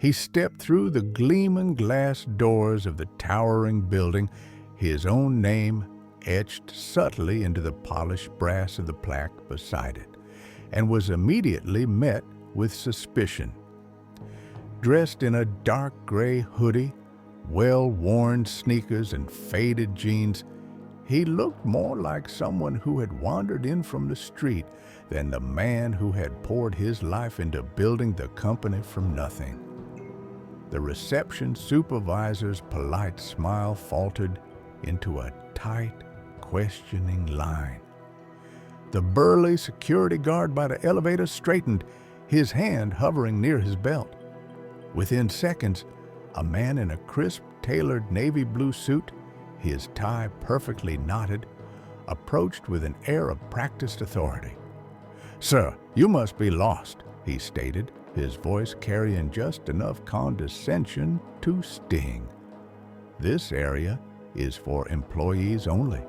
He stepped through the gleaming glass doors of the towering building, his own name etched subtly into the polished brass of the plaque beside it, and was immediately met with suspicion. Dressed in a dark gray hoodie, well-worn sneakers, and faded jeans, he looked more like someone who had wandered in from the street than the man who had poured his life into building the company from nothing. The reception supervisor's polite smile faltered into a tight, questioning line. The burly security guard by the elevator straightened, his hand hovering near his belt. Within seconds, a man in a crisp, tailored navy blue suit, his tie perfectly knotted, approached with an air of practiced authority. "Sir, you must be lost," he stated, his voice carrying just enough condescension to sting. "This area is for employees only."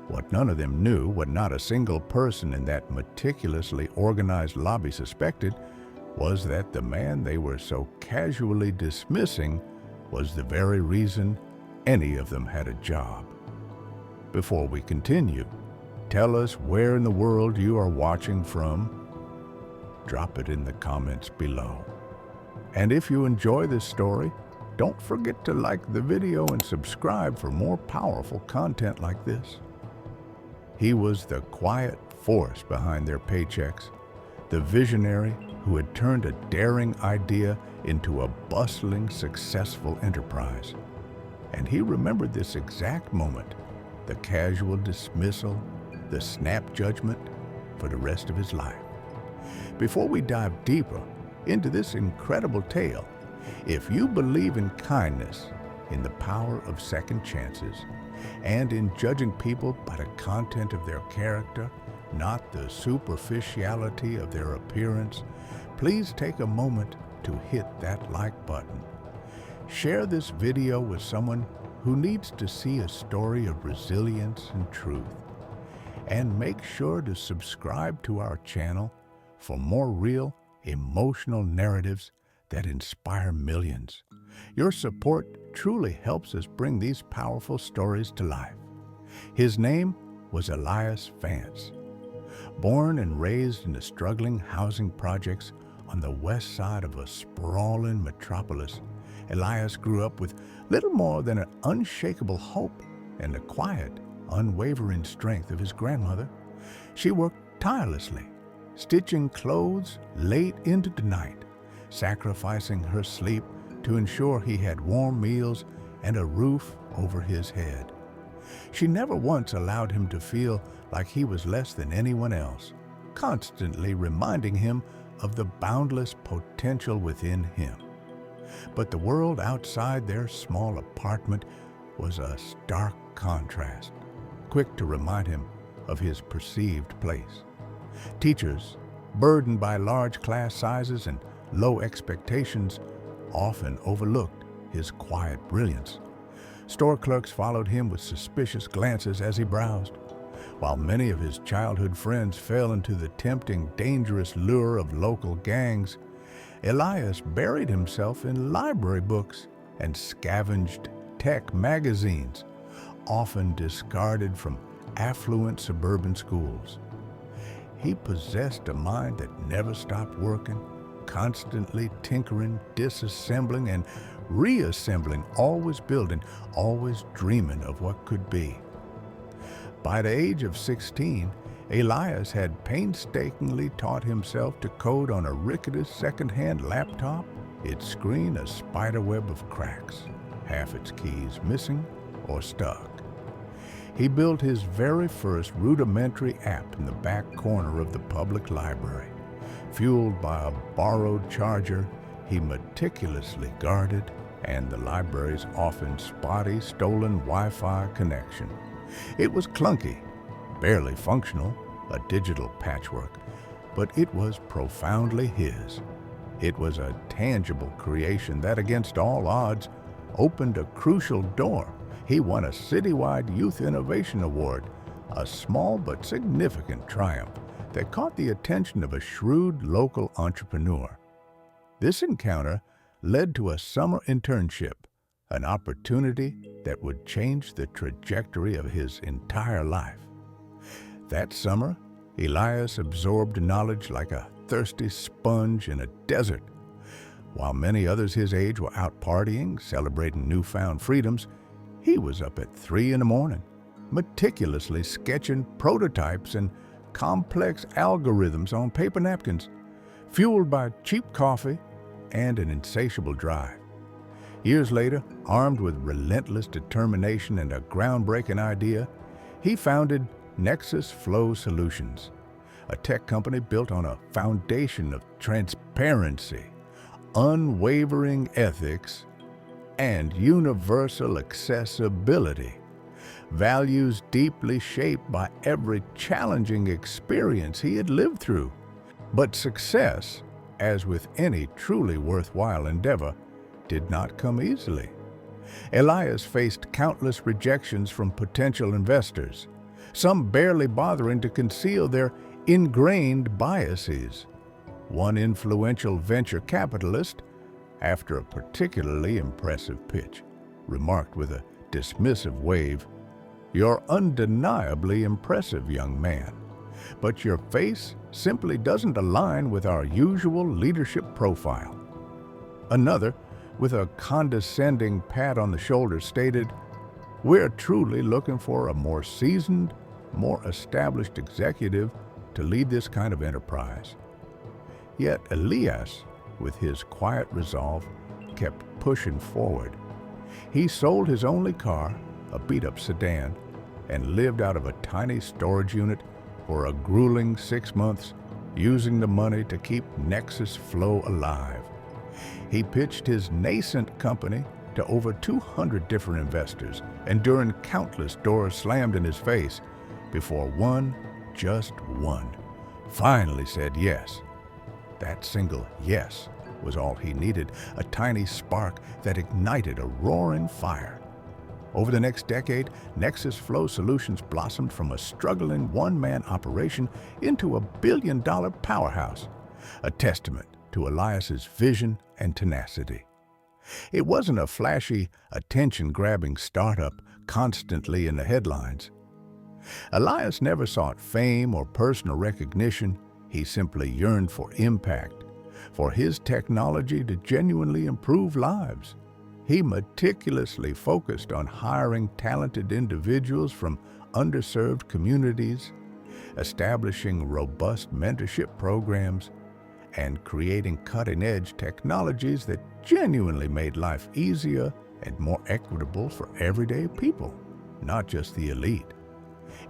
What none of them knew, what not a single person in that meticulously organized lobby suspected, was that the man they were so casually dismissing was the very reason any of them had a job. Before we continue, tell us where in the world you are watching from. Drop it in the comments below. And if you enjoy this story, don't forget to like the video and subscribe for more powerful content like this. He was the quiet force behind their paychecks, the visionary who had turned a daring idea into a bustling, successful enterprise. And he remembered this exact moment, the casual dismissal, the snap judgment, for the rest of his life. Before we dive deeper into this incredible tale, if you believe in kindness, in the power of second chances, and in judging people by the content of their character, not the superficiality of their appearance, please take a moment to hit that like button. Share this video with someone who needs to see a story of resilience and truth. And make sure to subscribe to our channel for more real, emotional narratives that inspire millions. Your support truly helps us bring these powerful stories to life. His name was Elias Vance. Born and raised in the struggling housing projects on the west side of a sprawling metropolis, Elias grew up with little more than an unshakable hope and the quiet, unwavering strength of his grandmother. She worked tirelessly, stitching clothes late into the night, sacrificing her sleep to ensure he had warm meals and a roof over his head. She never once allowed him to feel like he was less than anyone else, constantly reminding him of the boundless potential within him. But the world outside their small apartment was a stark contrast, quick to remind him of his perceived place. Teachers, burdened by large class sizes and low expectations, often overlooked his quiet brilliance. Store clerks followed him with suspicious glances as he browsed, while many of his childhood friends fell into the tempting, dangerous lure of local gangs. Elias buried himself in library books and scavenged tech magazines, often discarded from affluent suburban schools. He possessed a mind that never stopped working, constantly tinkering, disassembling, and reassembling, always building, always dreaming of what could be. By the age of 16, Elias had painstakingly taught himself to code on a rickety second-hand laptop, its screen a spiderweb of cracks, half its keys missing or stuck. He built his very first rudimentary app in the back corner of the public library. Fueled by a borrowed charger he meticulously guarded and the library's often spotty, stolen Wi-Fi connection. It was clunky, barely functional, a digital patchwork, but it was profoundly his. It was a tangible creation that, against all odds, opened a crucial door. He won a citywide Youth Innovation Award, a small but significant triumph that caught the attention of a shrewd local entrepreneur. This encounter led to a summer internship, an opportunity that would change the trajectory of his entire life. That summer, Elias absorbed knowledge like a thirsty sponge in a desert. While many others his age were out partying, celebrating newfound freedoms, he was up at 3 a.m, meticulously sketching prototypes and complex algorithms on paper napkins, fueled by cheap coffee and an insatiable drive. Years later, armed with relentless determination and a groundbreaking idea, he founded Nexus Flow Solutions, a tech company built on a foundation of transparency, unwavering ethics, and universal accessibility, values deeply shaped by every challenging experience he had lived through. But success, as with any truly worthwhile endeavor, did not come easily. Elias faced countless rejections from potential investors, some barely bothering to conceal their ingrained biases. One influential venture capitalist, after a particularly impressive pitch, remarked with a dismissive wave, "You're undeniably impressive, young man, but your face simply doesn't align with our usual leadership profile." Another, with a condescending pat on the shoulder, stated, "We're truly looking for a more seasoned, more established executive to lead this kind of enterprise." Yet Elias, with his quiet resolve, kept pushing forward. He sold his only car, a beat-up sedan, and lived out of a tiny storage unit for a grueling 6 months, using the money to keep Nexus Flow alive. He pitched his nascent company to over 200 different investors, enduring countless doors slammed in his face, before one, just one, finally said yes. That single yes was all he needed, a tiny spark that ignited a roaring fire. Over the next decade, Nexus Flow Solutions blossomed from a struggling one-man operation into a billion-dollar powerhouse, a testament to Elias's vision and tenacity. It wasn't a flashy, attention-grabbing startup constantly in the headlines. Elias never sought fame or personal recognition. He simply yearned for impact, for his technology to genuinely improve lives. He meticulously focused on hiring talented individuals from underserved communities, establishing robust mentorship programs, and creating cutting-edge technologies that genuinely made life easier and more equitable for everyday people, not just the elite.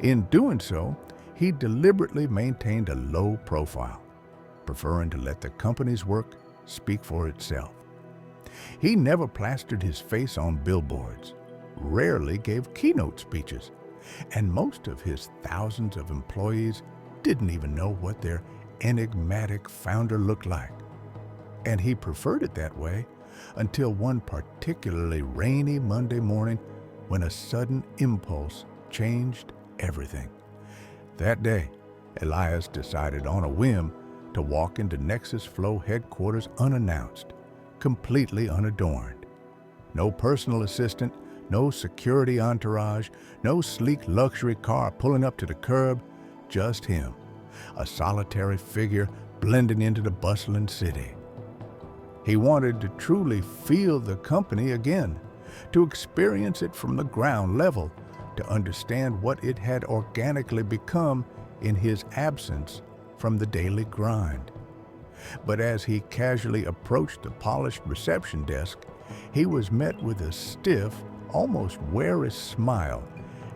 In doing so, he deliberately maintained a low profile, preferring to let the company's work speak for itself. He never plastered his face on billboards, rarely gave keynote speeches, and most of his thousands of employees didn't even know what their enigmatic founder looked like. And he preferred it that way until one particularly rainy Monday morning when a sudden impulse changed everything. That day, Elias decided on a whim to walk into Nexus Flow headquarters unannounced, completely unadorned. No personal assistant, no security entourage, no sleek luxury car pulling up to the curb, just him, a solitary figure blending into the bustling city. He wanted to truly feel the company again, to experience it from the ground level, to understand what it had organically become in his absence from the daily grind. But as he casually approached the polished reception desk, he was met with a stiff, almost wary smile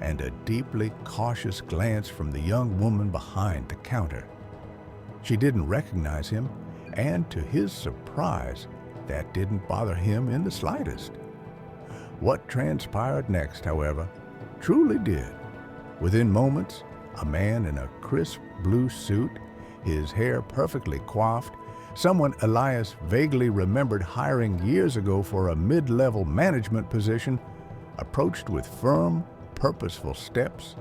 and a deeply cautious glance from the young woman behind the counter. She didn't recognize him, and to his surprise, that didn't bother him in the slightest. What transpired next, however, truly did. Within moments, a man in a crisp blue suit, his hair perfectly coiffed, someone Elias vaguely remembered hiring years ago for a mid-level management position, approached with firm, purposeful steps,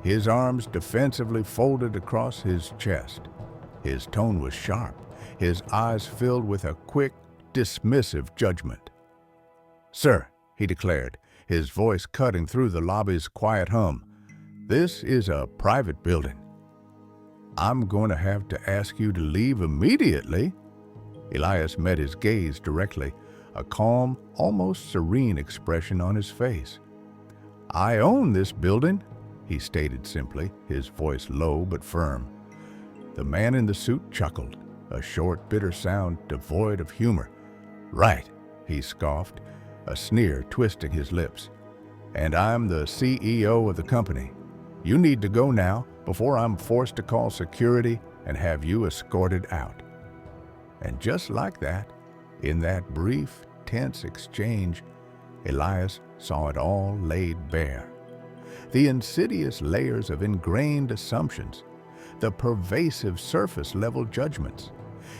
his arms defensively folded across his chest. His tone was sharp, his eyes filled with a quick, dismissive judgment. "Sir," he declared, his voice cutting through the lobby's quiet hum, "this is a private building. I'm going to have to ask you to leave immediately." Elias met his gaze directly, a calm, almost serene expression on his face. "I own this building," he stated simply, his voice low but firm. The man in the suit chuckled, a short, bitter sound devoid of humor. "Right," he scoffed, a sneer twisting his lips. "And I'm the CEO of the company. You need to go now before I'm forced to call security and have you escorted out." And just like that, in that brief, tense exchange, Elias saw it all laid bare. The insidious layers of ingrained assumptions, the pervasive surface-level judgments,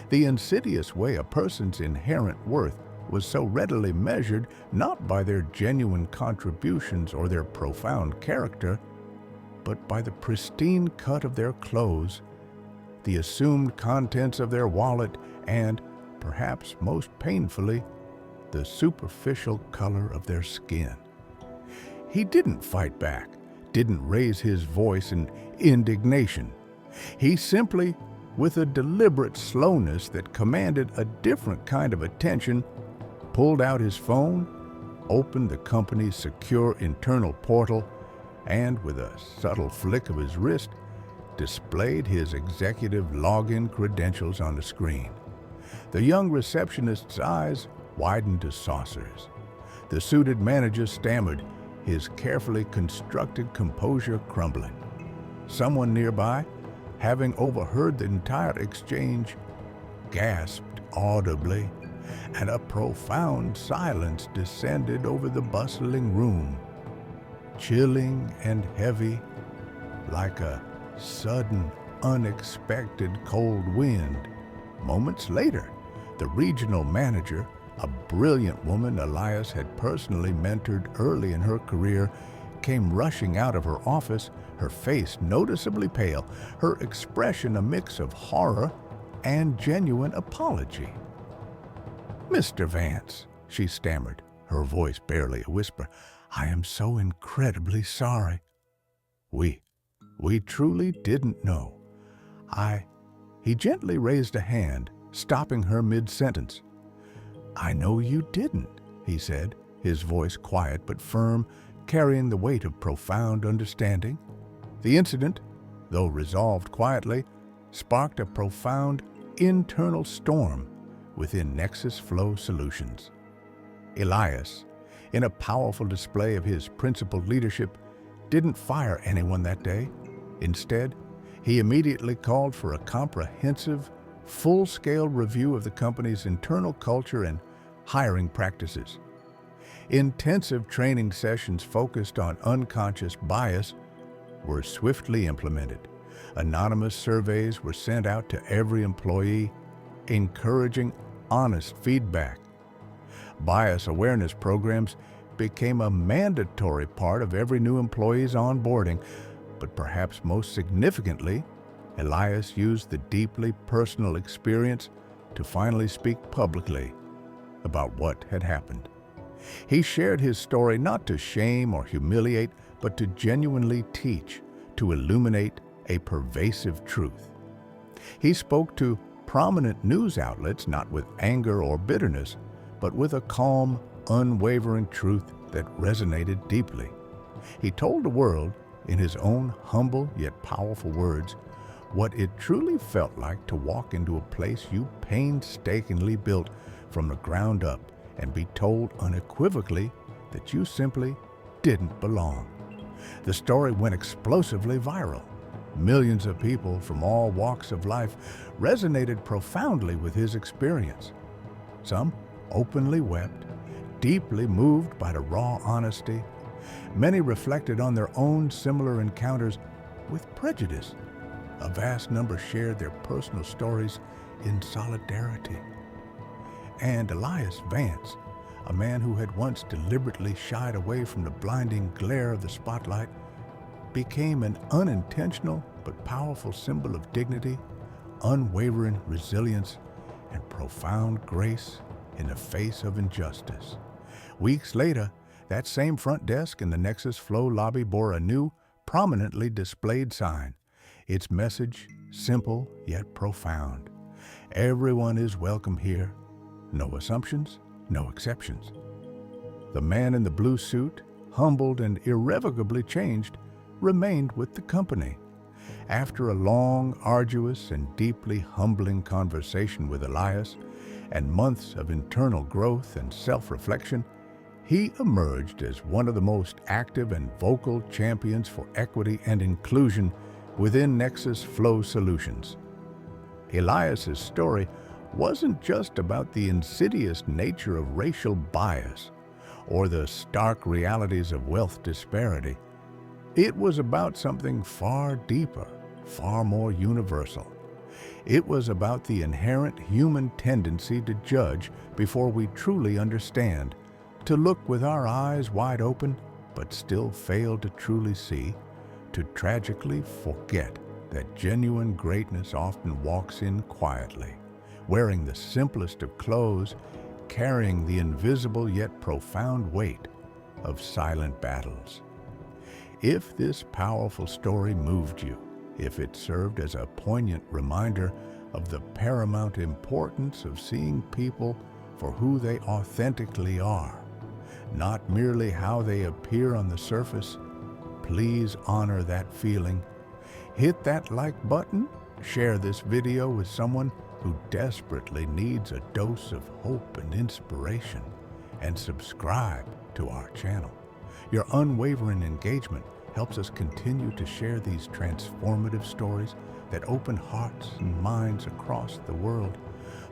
the insidious way a person's inherent worth was so readily measured not by their genuine contributions or their profound character, but by the pristine cut of their clothes, the assumed contents of their wallet, and, perhaps most painfully, the superficial color of their skin. He didn't fight back, didn't raise his voice in indignation. He simply, with a deliberate slowness that commanded a different kind of attention, pulled out his phone, opened the company's secure internal portal, and with a subtle flick of his wrist, displayed his executive login credentials on the screen. The young receptionist's eyes widened to saucers. The suited manager stammered, his carefully constructed composure crumbling. Someone nearby, having overheard the entire exchange, gasped audibly, and a profound silence descended over the bustling room, chilling and heavy, like a sudden, unexpected cold wind. Moments later, the regional manager, a brilliant woman Elias had personally mentored early in her career, came rushing out of her office, her face noticeably pale, her expression a mix of horror and genuine apology. "Mr. Vance," she stammered, her voice barely a whisper, "I am so incredibly sorry. We truly didn't know. He gently raised a hand, stopping her mid-sentence. "I know you didn't," he said, his voice quiet but firm, carrying the weight of profound understanding. The incident, though resolved quietly, sparked a profound internal storm within Nexus Flow Solutions. Elias, in a powerful display of his principled leadership, didn't fire anyone that day. Instead, he immediately called for a comprehensive, full-scale review of the company's internal culture and hiring practices. Intensive training sessions focused on unconscious bias were swiftly implemented. Anonymous surveys were sent out to every employee, encouraging honest feedback. Bias awareness programs became a mandatory part of every new employee's onboarding, but perhaps most significantly, Elias used the deeply personal experience to finally speak publicly about what had happened. He shared his story not to shame or humiliate, but to genuinely teach, to illuminate a pervasive truth. He spoke to prominent news outlets not with anger or bitterness, but with a calm, unwavering truth that resonated deeply. He told the world, in his own humble yet powerful words, what it truly felt like to walk into a place you painstakingly built from the ground up and be told unequivocally that you simply didn't belong. The story went explosively viral. Millions of people from all walks of life resonated profoundly with his experience. Some openly wept, deeply moved by the raw honesty. Many reflected on their own similar encounters with prejudice. A vast number shared their personal stories in solidarity. And Elias Vance, a man who had once deliberately shied away from the blinding glare of the spotlight, became an unintentional but powerful symbol of dignity, unwavering resilience, and profound grace in the face of injustice. Weeks later, that same front desk in the Nexus Flow lobby bore a new, prominently displayed sign. Its message, simple yet profound. Everyone is welcome here. No assumptions, no exceptions. The man in the blue suit, humbled and irrevocably changed, remained with the company. After a long, arduous, and deeply humbling conversation with Elias, and months of internal growth and self-reflection, he emerged as one of the most active and vocal champions for equity and inclusion within Nexus Flow Solutions. Elias's story wasn't just about the insidious nature of racial bias or the stark realities of wealth disparity. It was about something far deeper, far more universal. It was about the inherent human tendency to judge before we truly understand, to look with our eyes wide open but still fail to truly see, to tragically forget that genuine greatness often walks in quietly, wearing the simplest of clothes, carrying the invisible yet profound weight of silent battles. If this powerful story moved you, if it served as a poignant reminder of the paramount importance of seeing people for who they authentically are, not merely how they appear on the surface, please honor that feeling. Hit that like button, share this video with someone who desperately needs a dose of hope and inspiration, and subscribe to our channel. Your unwavering engagement helps us continue to share these transformative stories that open hearts and minds across the world,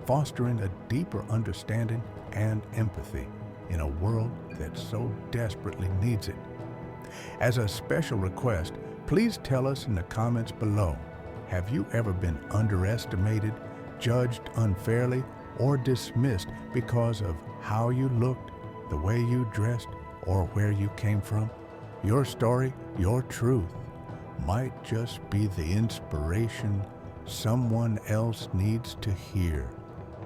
fostering a deeper understanding and empathy in a world that so desperately needs it. As a special request, please tell us in the comments below, have you ever been underestimated, judged unfairly, or dismissed because of how you looked, the way you dressed, or where you came from? Your story, your truth, might just be the inspiration someone else needs to hear.